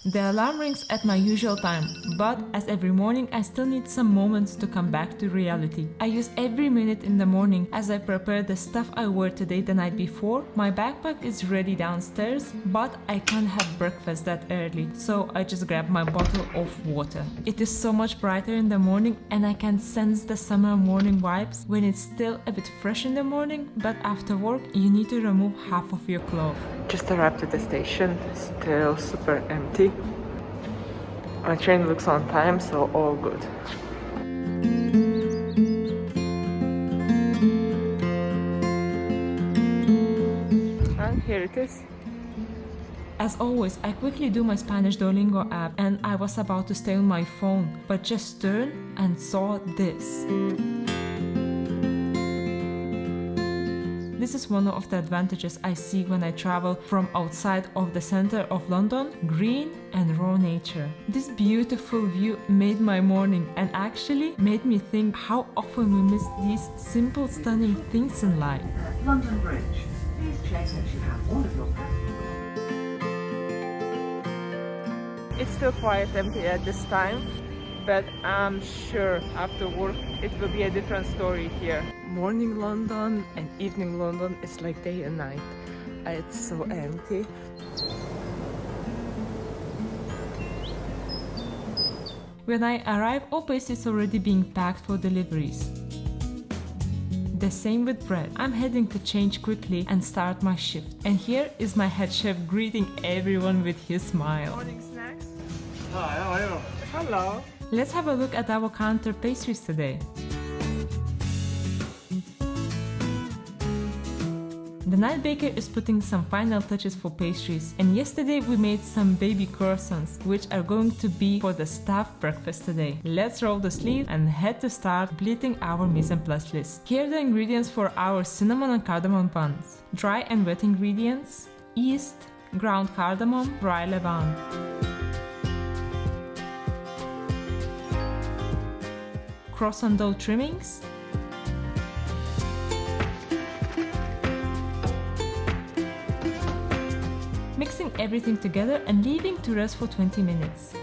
The alarm rings at my usual time, but as every morning I still need some moments to come back to reality. I use every minute in the morning as I prepare the stuff I wore today the night before. My backpack is ready downstairs, but I can't have breakfast that early, so I just grab my bottle of water. It is so much brighter in the morning and I can sense the summer morning vibes when it's still a bit fresh in the morning, but after work you need to remove half of your clothes. Just arrived at the station, still super empty. My train looks on time, so all good. And here it is. As always, I quickly do my Spanish Duolingo app and I was about to stay on my phone, but just turned and saw this. This is one of the advantages I see when I travel from outside of the center of London, green and raw nature. This beautiful view made my morning and actually made me think how often we miss these simple, stunning things in life. London Bridge. Please check that you have all of your passengers. It's still quite empty at this time, but I'm sure after work it will be a different story here. Morning London and evening London is like day and night. It's so empty. When I arrive, all places is already being packed for deliveries. The same with bread. I'm heading to change quickly and start my shift. And here is my head chef greeting everyone with his smile. Morning snacks. Hi, how are you? Hello. Let's have a look at our counter pastries today. The night baker is putting some final touches for pastries, and yesterday we made some baby croissants, which are going to be for the staff breakfast today. Let's roll the sleeves and head to start completing our mise en place list. Here are the ingredients for our cinnamon and cardamom buns. Dry and wet ingredients: yeast, ground cardamom, dry levain. Croissant dough trimmings, mixing everything together and leaving to rest for 20 minutes.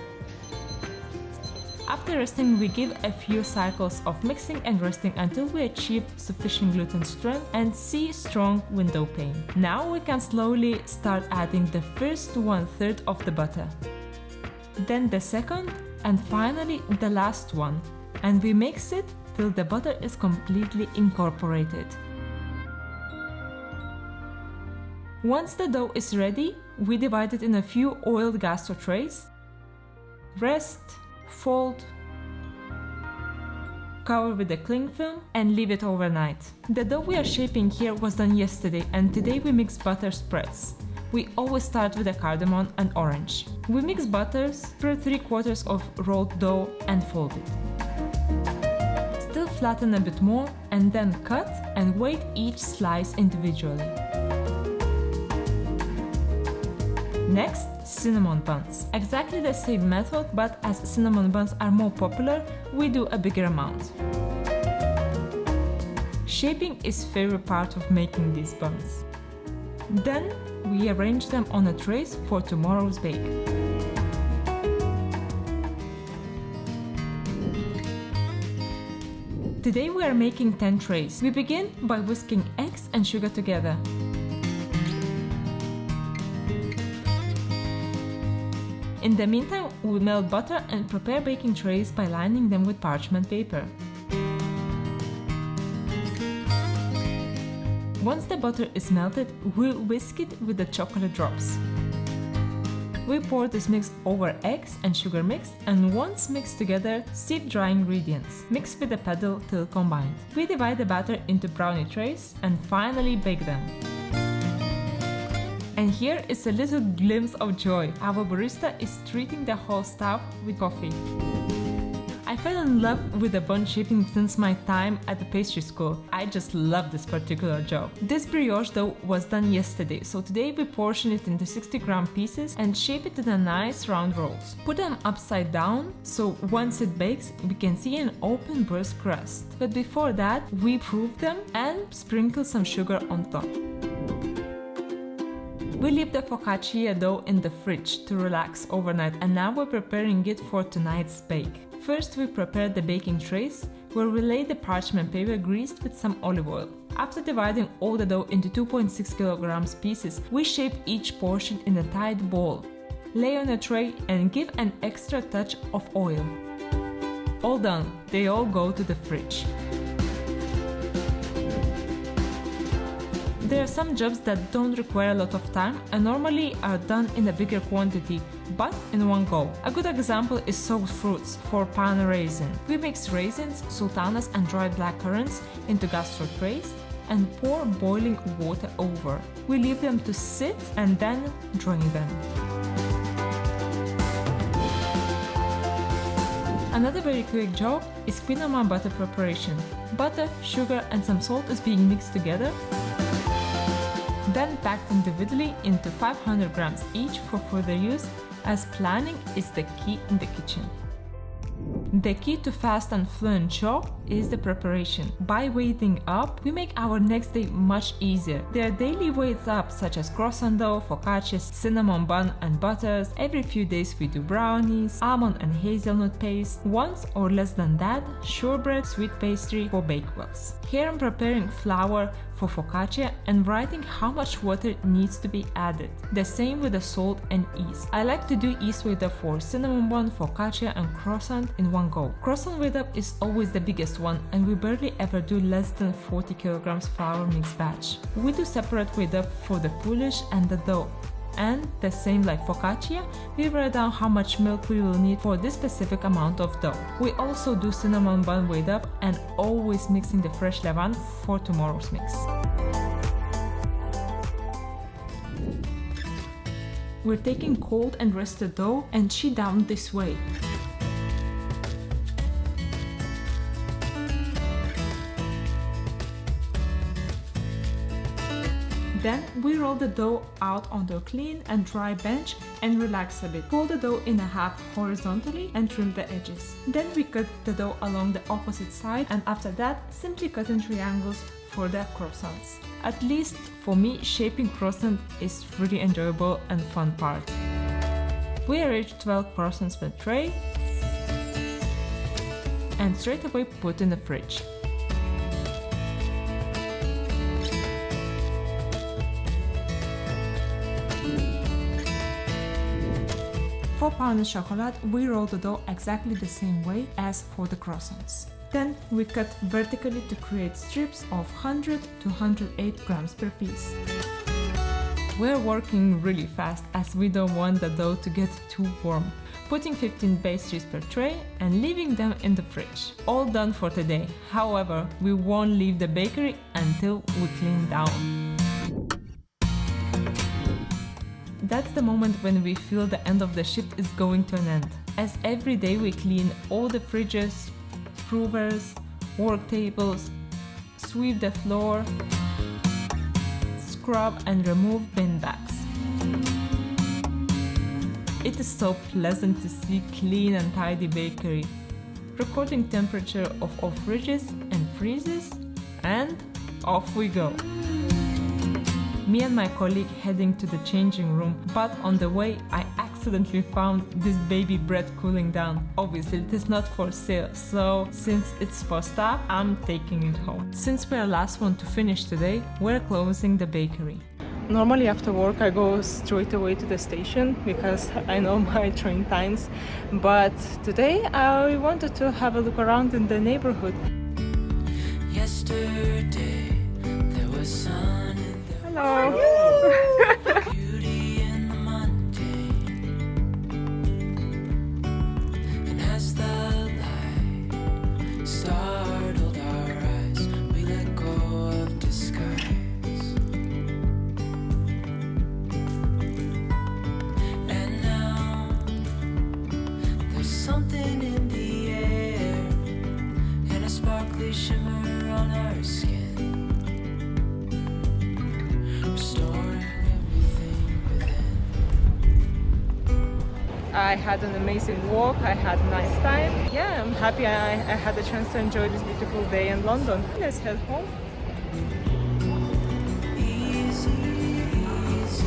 After resting, we give a few cycles of mixing and resting until we achieve sufficient gluten strength and see strong window pane. Now we can slowly start adding the first 1/3 of the butter, then the second, and finally the last one. And we mix it till the butter is completely incorporated. Once the dough is ready, we divide it in a few oiled gastro trays. Rest, fold, cover with a cling film and leave it overnight. The dough we are shaping here was done yesterday, and today we mix butter spreads. We always start with a cardamom and orange. We mix butters, spread 3/4 of rolled dough and fold it. Still flatten a bit more and then cut and weight each slice individually. Next, cinnamon buns. Exactly the same method, but as cinnamon buns are more popular, we do a bigger amount. Shaping is favorite part of making these buns. Then we arrange them on a trays for tomorrow's bake. Today we are making 10 trays. We begin by whisking eggs and sugar together. In the meantime, we melt butter and prepare baking trays by lining them with parchment paper. Once the butter is melted, we'll whisk it with the chocolate drops. We pour this mix over eggs and sugar mix, and once mixed together, sieve dry ingredients. Mix with a paddle till combined. We divide the batter into brownie trays and finally bake them. And here is a little glimpse of joy. Our barista is treating the whole staff with coffee. I fell in love with the bun shaping since my time at the pastry school. I just love this particular job. This brioche dough was done yesterday, so today we portion it into 60-gram pieces and shape it into nice round rolls. Put them upside down, so once it bakes, we can see an open burst crust. But before that, we proof them and sprinkle some sugar on top. We leave the focaccia dough in the fridge to relax overnight, and now we're preparing it for tonight's bake. First, we prepare the baking trays, where we lay the parchment paper greased with some olive oil. After dividing all the dough into 2.6 kilograms pieces, we shape each portion in a tight ball. Lay on a tray and give an extra touch of oil. All done, they all go to the fridge. There are some jobs that don't require a lot of time and normally are done in a bigger quantity, but in one go. A good example is soaked fruits for pan raisin. We mix raisins, sultanas and dried blackcurrants into gastro trays and pour boiling water over. We leave them to sit and then drain them. Another very quick job is cinnamon butter preparation. Butter, sugar and some salt is being mixed together, then packed individually into 500 grams each for further use, as planning is the key in the kitchen. The key to fast and fluent job is the preparation. By waiting up, we make our next day much easier. There are daily waits up such as croissant dough, focaccias, cinnamon bun and butters. Every few days we do brownies, almond and hazelnut paste. Once or less than that, shortbread, sweet pastry for bakewells. Here I'm preparing flour for focaccia and writing how much water needs to be added. The same with the salt and yeast. I like to do yeast weight up for cinnamon bun, focaccia and croissant in one go. Croissant weight up is always the biggest one and we barely ever do less than 40 kilograms flour mixed batch. We do separate weight up for the pouliche and the dough. And the same like focaccia, we write down how much milk we will need for this specific amount of dough. We also do cinnamon bun weighed up and always mixing the fresh levain for tomorrow's mix. We're taking cold and rested dough and sheet down this way. Then we roll the dough out onto a clean and dry bench and relax a bit. Fold the dough in a half horizontally and trim the edges. Then we cut the dough along the opposite side and after that simply cut in triangles for the croissants. At least for me, shaping croissant is really enjoyable and fun part. We arrange 12 croissants per tray and straight away put in the fridge. For pain au chocolat, we roll the dough exactly the same way as for the croissants. Then we cut vertically to create strips of 100 to 108 grams per piece. We're working really fast as we don't want the dough to get too warm. Putting 15 pastries per tray and leaving them in the fridge. All done for today. However, we won't leave the bakery until we clean down. That's the moment when we feel the end of the shift is going to an end, as every day we clean all the fridges, provers, work tables, sweep the floor, scrub and remove bin bags. It is so pleasant to see clean and tidy bakery, recording temperature of all fridges and freezers, and off we go. Me and my colleague heading to the changing room, but on the way I accidentally found this baby bread cooling down. Obviously it is not for sale, so since it's for staff, I'm taking it home. Since we're the last one to finish today, we're closing the bakery. Normally after work I go straight away to the station because I know my train times, but today I wanted to have a look around in the neighborhood. Yesterday there was sun. Hello! Beauty in the mundane. And as the light startled our eyes, we let go of disguise. And now there's something in the air and a sparkly shimmer on our skin. I had an amazing walk, I had a nice time. Yeah, I'm happy I had the chance to enjoy this beautiful day in London. Let's head home. Easy, easy.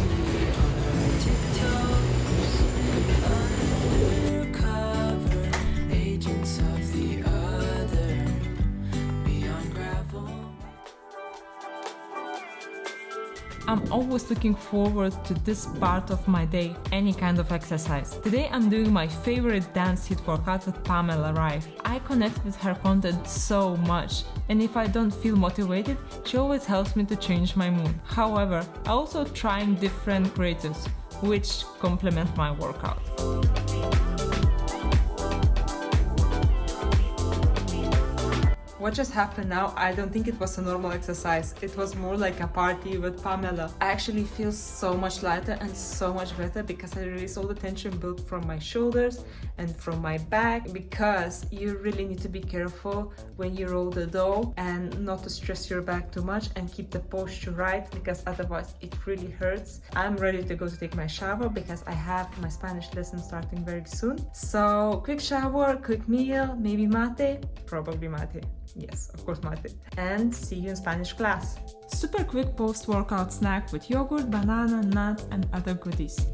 I'm always looking forward to this part of my day, any kind of exercise. Today I'm doing my favorite dance hit workout with Pamela Rife. I connect with her content so much, and if I don't feel motivated, she always helps me to change my mood. However, I also trying different creatives, which complement my workout. What just happened now, I don't think it was a normal exercise. It was more like a party with Pamela. I actually feel so much lighter and so much better because I released all the tension built from my shoulders and from my back, because you really need to be careful when you roll the dough and not to stress your back too much and keep the posture right, because otherwise it really hurts. I'm ready to go to take my shower because I have my Spanish lesson starting very soon. So quick shower, quick meal, maybe mate, probably mate. Yes, of course mate. And see you in Spanish class. Super quick post-workout snack with yogurt, banana, nuts and other goodies.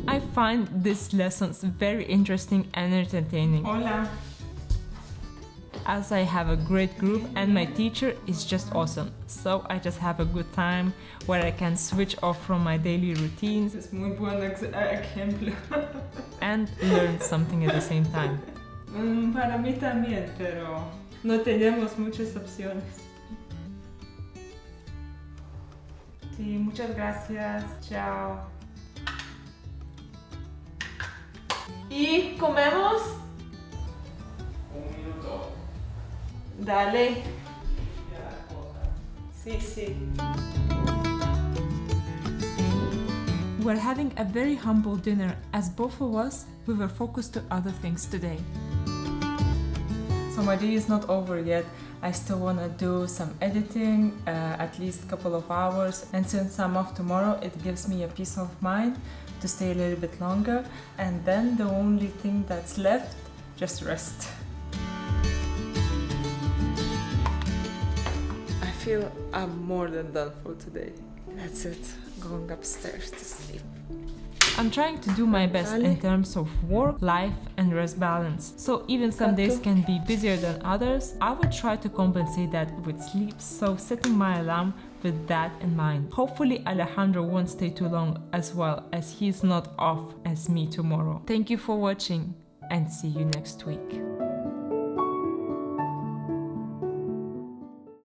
I find these lessons very interesting and entertaining. Hola. As I have a great group and my teacher is just awesome. So I just have a good time where I can switch off from my daily routines. Es muy buen ejemplo. And learn something at the same time. Para mí también, pero no tenemos muchas opciones. Sí, muchas gracias. Chao. ¿Y comemos? Un minuto. Dale. Sí, sí. We're having a very humble dinner, as both of us, we were focused to other things today. So my day is not over yet. I still want to do some editing, at least a couple of hours. And since I'm off tomorrow, it gives me a peace of mind to stay a little bit longer. And then the only thing that's left, just rest. I feel I'm more than done for today. That's it. Going upstairs to sleep. I'm trying to do my best in terms of work, life and rest balance. So even some days can be busier than others, I would try to compensate that with sleep, so setting my alarm with that in mind. Hopefully Alejandro won't stay too long as well, as he's not off as me tomorrow. Thank you for watching and see you next week.